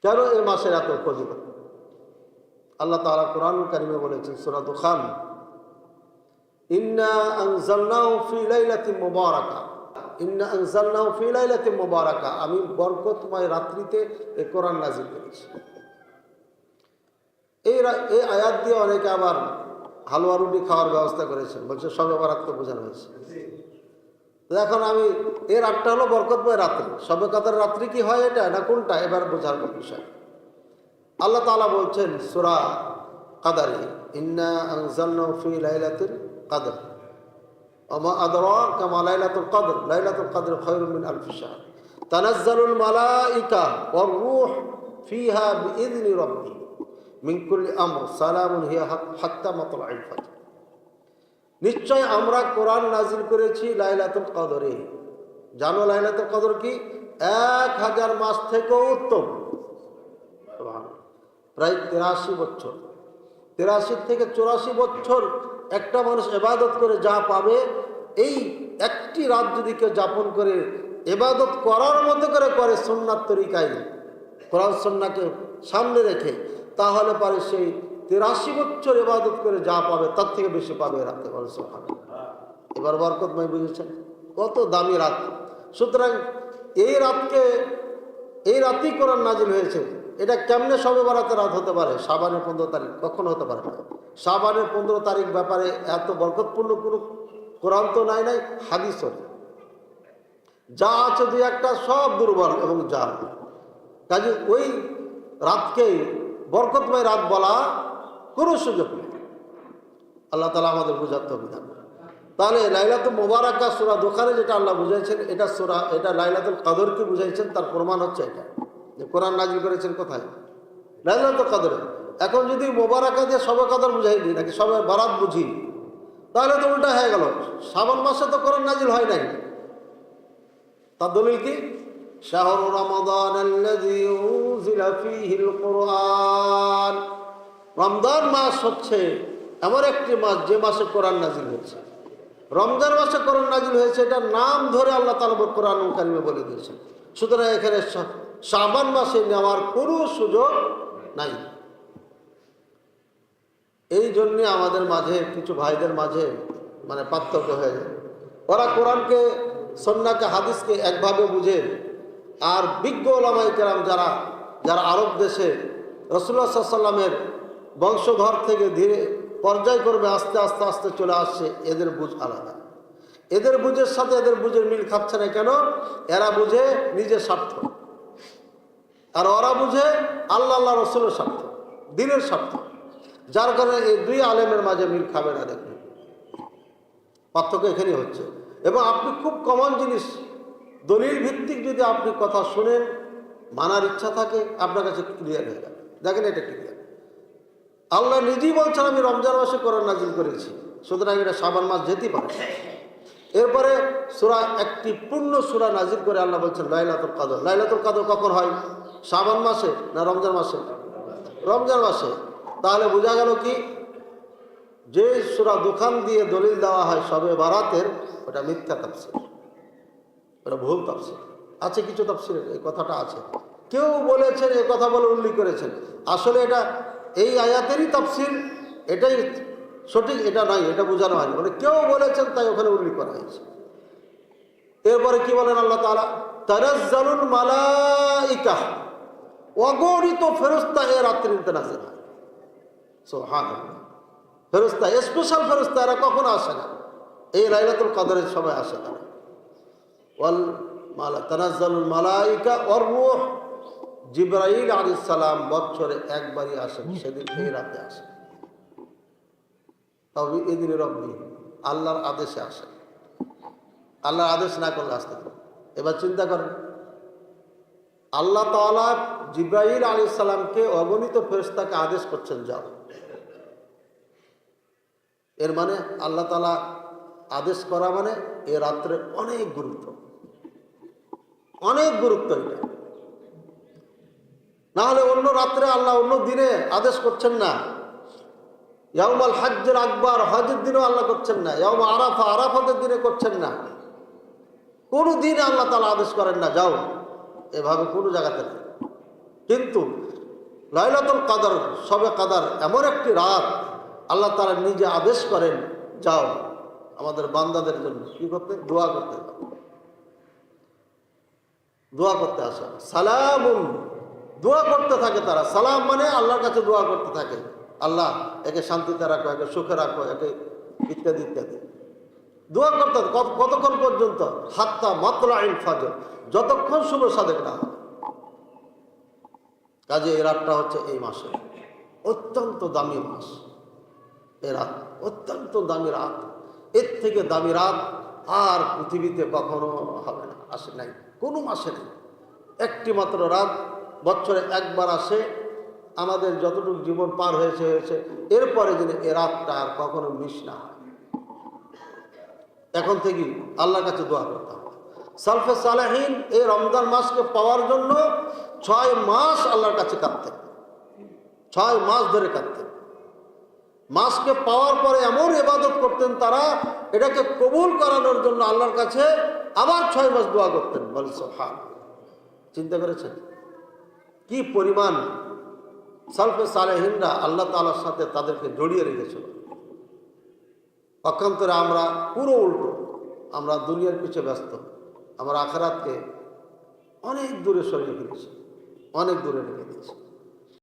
কেন এই মাসের এত ফজিলত? আল্লাহ তাআলা কোরআনুল কারীমে বলেছেন সূরা দুখান, ইন্না আনজালনাহু ফি লাইলাতিন মুবারাকা, ইন্না আনজালনাহু ফি লাইলাতিন মুবারাকা, আমি বরকতময় রাত্রিতে এই কোরআন নাযিল করেছি। এই আয়াত দিয়ে অনেকে আবার হালুয়া রুটি খাওয়ার ব্যবস্থা করেছেন, বলছে শবে বরাতকে বোঝানো হয়েছে। এখন আমি এই রাতটা হলো বরকতময় রাত্রি, শবে কদর রাত্রি কি হয় এটা না কোনটা, এবার বোঝার বিষয়। আল্লাহ তাআলা বলছেন সূরা কদরে, ইন্না আনজালনাহু ফি লাইলাতিল কদর ওয়া মা আদরাকা মা লাইলাতুল কদর, লাইলাতুল কদর খায়রুম মিন আলফি শাহর, তানাজ্জালুল মালাইকা ওয়ার রূহ ফিহা বিইذনি রাব্বিহিম মিন কুল্লি আমর সালামুন হিয়া হাত্তা মাতলাইল ফাজর। নিশ্চয় আমরা কোরআন নাজিল করেছি লাইলাতুল কদরে। জানো লাইলাতুল কদর কি? 1000 মাস থেকেও উত্তম। প্রায় 83 বছর, 83 থেকে 84 বছর একটা মানুষ ইবাদত করে যা পাবে, এই একটি রাত যদি কেউ যাপন করে ইবাদত করার মতো করে সুন্নাত তরিকায়, কোরআন সুন্নাহকে সামনে রেখে, তাহলে পারে সেই 83 বছর ইবাদত করে যা পাবে তার থেকে বেশি পাবে রাতে। বলে সুবহানাল্লাহ। এবার বরকতময় বুঝেছেন কত দামি রাত। সুতরাং এই রাতকে, এই রাতেই কোরআন নাজিল হয়েছে। এটা কেমনে শবে বরাতের রাত হতে পারে? শাবানের 15 তারিখ কখনো হতে পারে না। শাবানের 15 তারিখ ব্যাপারে এত বরকতপূর্ণ কোনো কোরআন তো নাই, হাদিসও নেই। যা আছে দুই একটা সব দুর্বল এবং জাল। কাজে ওই রাতকে বরকতময় রাত বলা কোনো সুযোগ নেই। আল্লাহ তাআলা আমাদের বুঝার তৌফিক দান করুন। তাহলে লাইলাতুল মুবারাকা সূরা দুখানে যেটা আল্লাহ বুঝাইছেন, এটা লাইলাতুল কদরকে বুঝাইছেন। তার প্রমাণ হচ্ছে এটা যে কোরআন নাজিল করেছেন কোথায়? লাইলাতুল কদরে। এখন যদি মুবারাকা দিয়ে শবে কদর বুঝাইনি নাকি শবে বরাত বুঝি, তাহলে তো উল্টা হয়ে গেল। শাবান মাসে তো কোরআন নাজিল হয় নাই। তার দলিল কি? শাহরু রমাদানাল্লাযী উনজিলা ফীহিল কুরআন, রমজান মাস হচ্ছে এমন একটি মাস যে মাসে কোরআন নাজিল হয়েছে। রমজান মাসে কোরআন নাজিল হয়েছে, এটার নাম ধরে আল্লাহ তাআলা কোরআনুল কারীমে বলে দিয়েছেন। সুতরাং এখানে শাবান মাসে নেওয়ার কোনো সুযোগ নাই। এই জন্যে আমাদের মাঝে কিছু ভাইদের মাঝে মানে পার্থক্য হয়ে যায়। ওরা কোরআনকে, সুন্নাহকে, হাদিসকে একভাবে বুঝে, আর বিজ্ঞ ওলামায়ে কেরাম যারা আরব দেশে রাসূলুল্লাহ সাল্লাল্লাহু আলাইহি ওয়াসাল্লামের বংশধর থেকে ধীরে পর্যায়ক্রমে আস্তে আস্তে আস্তে চলে আসছে, এদের বুঝ আলাদা। এদের বুঝের সাথে এদের বুঝের মিল খাচ্ছে না। কেন? এরা বুঝে নিজের স্বার্থ, আর ওরা বুঝে আল্লাহ রসুলের স্বার্থ, দ্বীনের স্বার্থ। যার কারণে এই দুই আলেমের মাঝে মিল খাবে না। দেখুন পার্থক্য এখানেই হচ্ছে। এবং আপনি খুব কমন জিনিস, দলিল ভিত্তিক যদি আপনি কথা শুনেন, মানার ইচ্ছা থাকে, আপনার কাছে ক্লিয়ার হয়ে যাবে। দেখেন এটা ক্লিয়ার। আল্লাহ নিজেই বলছেন আমি রমজান মাসে কোরআন নাজিল করেছি, সুতরাং এটা শাবান মাস যেতেই পারে। এরপরে সূরা, একটি পূর্ণ সূরা নাজিল করে আল্লাহ বলছেন লাইলাতুল কদর। লাইলাতুল কদর কখন হয়? শাবান মাসে না রমজান মাসে? রমজান মাসে। তাহলে বোঝা গেল কি, যে সূরা দুখান দিয়ে দলিল দেওয়া হয় শবে বরাতের, ওটা মিথ্যা তাফসীর, ওটা ভুল তাফসীর। আছে কিছু তাফসীরে এই কথাটা আছে, কেউ বলেছেন এই কথা বলে উল্লেখ করেছেন। আসলে এটা এই আয়াতেরই তাফসীর, এটাই সঠিক, এটা নয়, এটা বোঝানো হয়নি। মানে কেউ বলেছেন তাই ওখানে উল্লেখ করা হয়েছে। এরপরে কি বলেন আল্লাহ তাআলা? তানাজ্জালুল মালাইকা, অগণিত ফেরেশতা এ রাত্রিতে নাযিল হয়। সুবহানাল্লাহ। ফেরেশতা, স্পেশাল ফেরেশতা, এরা কখনো আসে না, এই লাইলাতুল কদরের সময় আসে তারা। ওয়াল তানাজ্জালুল মালাইকা ওয়ার রূহ, জিবরাইল আলাইহিস সালাম বছরে একবারই আসেন, সেদিন এই রাতে আসেন। তবে এদিন রব্বি, আল্লাহর আদেশে আসেন। আল্লাহর আদেশ না করলে আসতে পারে। এবার চিন্তা করেন, আল্লাহ তাআলা জিবরাইল আলাইহিস সালামকে অগণিত ফেরেশতাকে আদেশ করছেন যাও। এর মানে আল্লাহ তাআলা আদেশ করা মানে এ রাত্রে অনেক গুরুত্ব, অনেক গুরুত্ব। এটা না হলে অন্য রাত্রে আল্লাহ অন্য দিনে আদেশ করছেন না। ইয়াউমুল হজ্জের আকবার, হজের দিনও আল্লাহ করছেন না। ইয়াউম আরাফা, আরাফাতের দিনে করছেন না। কোনো দিনে আল্লাহ তাআলা আদেশ করেন না যাও, এভাবে কোনো জায়গাতে নেই। কিন্তু লাইলাতুল কদর, শবে কদর এমন একটি রাত, আল্লাহ তাআলা নিজে আদেশ করেন, যাও আমাদের বান্দাদের জন্য কি করতে, দোয়া করতে, দোয়া করতে আসা। সালামুন, দোয়া করতে থাকে তারা। সালাম মানে আল্লাহর কাছে দোয়া করতে থাকে, আল্লাহ একে শান্তিতে রাখো, একে সুখে রাখো, একে ইত্যাদি ইত্যাদি দোয়া করতে থাকে। কতক্ষণ পর্যন্ত? হাত্তা মাতলাইল ফজর, যতক্ষণ শুভ সাদেক না হয়। কাজে এই রাতটা হচ্ছে এই মাসে অত্যন্ত দামি মাস। এ রাত অত্যন্ত দামি রাত, এর থেকে দামি রাত আর পৃথিবীতে কখনো হবে না, আসে নাই, কোনো মাসে নেই। একটি মাত্র রাত বছরে একবার আসে, আমাদের যতটুকু জীবন পার হয়েছে হয়েছে, এরপরে যেন এ রাতটা আর কখনো মিস না হয়। এখন থেকেই আল্লাহর কাছে দোয়া করতে হবে। সালফে সালেহীন এই রমজান মাসকে পাওয়ার জন্য 6 মাস আল্লাহর কাছে কাঁদতেন, 6 মাস ধরে কাঁদতেন। মাসকে পাওয়ার পরে এমন ইবাদত করতেন তারা, এটাকে কবুল করানোর জন্য আল্লাহর কাছে আবার 6 মাস দোয়া করতেন। বলে সুবহান, চিন্তা করেছেন কি পরিমাণ সালফে সালেহীনরা আল্লাহ তাআলার সাথে তাদেরকে জড়িয়ে রেখেছিল। পক্ষান্তরে আমরা পুরো উল্টো, আমরা দুনিয়ার পিছে ব্যস্ত, আমরা আখিরাতকে অনেক দূরে সরিয়ে ফেলেছি, অনেক দূরে রেখেছি।